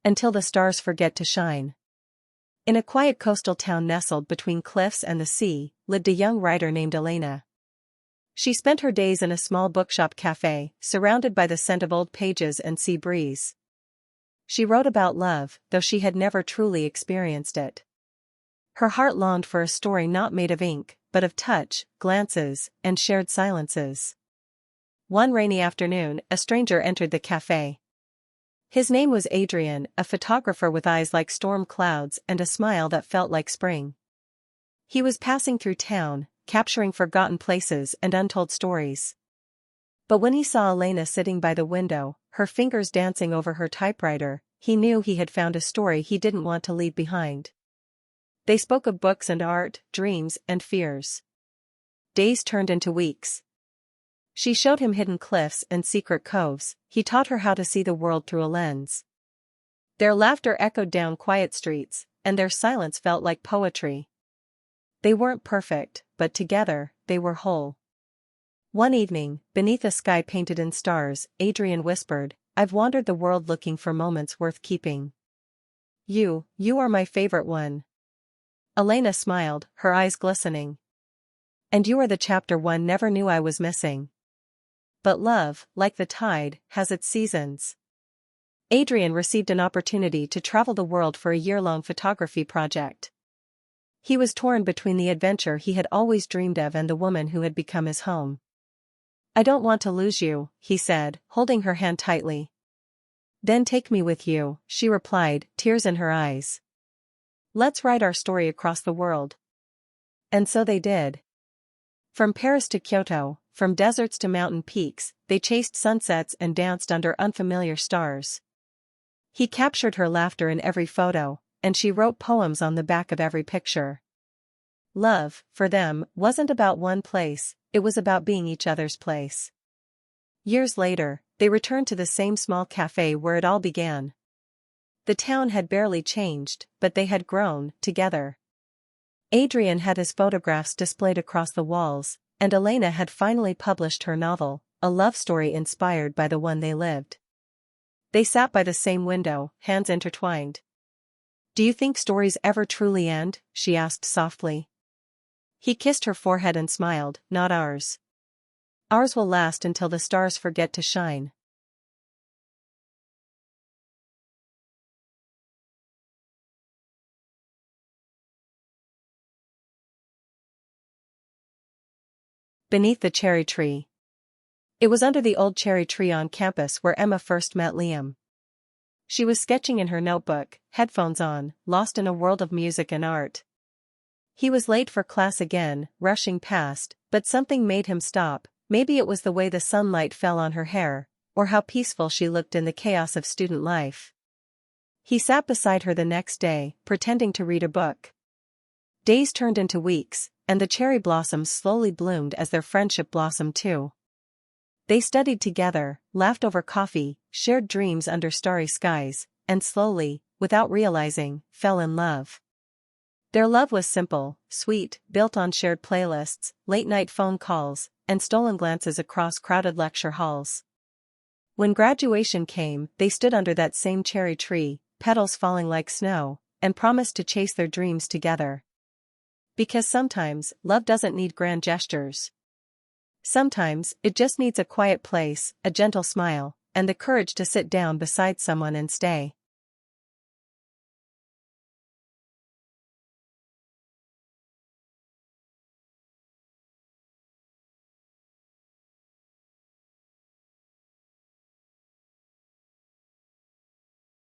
Until the stars forget to shine. In a quiet coastal town nestled between cliffs and the sea, lived a young writer named Elena. She spent her days in a small bookshop cafe, surrounded by the scent of old pages and sea breeze. She wrote about love, though she had never truly experienced it. Her heart longed for a story not made of ink, but of touch, glances, and shared silences. One rainy afternoon, a stranger entered the cafe. His name was Adrian, a photographer with eyes like storm clouds and a smile that felt like spring. He was passing through town, capturing forgotten places and untold stories. But when he saw Elena sitting by the window, her fingers dancing over her typewriter, he knew he had found a story he didn't want to leave behind. They spoke of books and art, dreams and fears. Days turned into weeks. She showed him hidden cliffs and secret coves, he taught her how to see the world through a lens. Their laughter echoed down quiet streets, and their silence felt like poetry. They weren't perfect, but together, they were whole. One evening, beneath a sky painted in stars, Adrian whispered, "I've wandered the world looking for moments worth keeping. You are my favorite one." Elena smiled, her eyes glistening. "And you are the chapter one never knew I was missing." But love, like the tide, has its seasons. Adrian received an opportunity to travel the world for a year-long photography project. He was torn between the adventure he had always dreamed of and the woman who had become his home. "I don't want to lose you," he said, holding her hand tightly. "Then take me with you," she replied, tears in her eyes. "Let's write our story across the world." And so they did. From Paris to Kyoto, from deserts to mountain peaks, they chased sunsets and danced under unfamiliar stars. He captured her laughter in every photo, and she wrote poems on the back of every picture. Love, for them, wasn't about one place, it was about being each other's place. Years later, they returned to the same small cafe where it all began. The town had barely changed, but they had grown, together. Adrian had his photographs displayed across the walls, and Elena had finally published her novel, a love story inspired by the one they lived. They sat by the same window, hands intertwined. "Do you think stories ever truly end?" she asked softly. He kissed her forehead and smiled, "Not ours. Ours will last until the stars forget to shine." Beneath the cherry tree. It was under the old cherry tree on campus where Emma first met Liam. She was sketching in her notebook, headphones on, lost in a world of music and art. He was late for class again, rushing past, but something made him stop. Maybe it was the way the sunlight fell on her hair, or how peaceful she looked in the chaos of student life. He sat beside her the next day, pretending to read a book. Days turned into weeks, and the cherry blossoms slowly bloomed as their friendship blossomed too. They studied together, laughed over coffee, shared dreams under starry skies, and slowly, without realizing, fell in love. Their love was simple, sweet, built on shared playlists, late-night phone calls, and stolen glances across crowded lecture halls. When graduation came, they stood under that same cherry tree, petals falling like snow, and promised to chase their dreams together. Because sometimes, love doesn't need grand gestures. Sometimes, it just needs a quiet place, a gentle smile, and the courage to sit down beside someone and stay.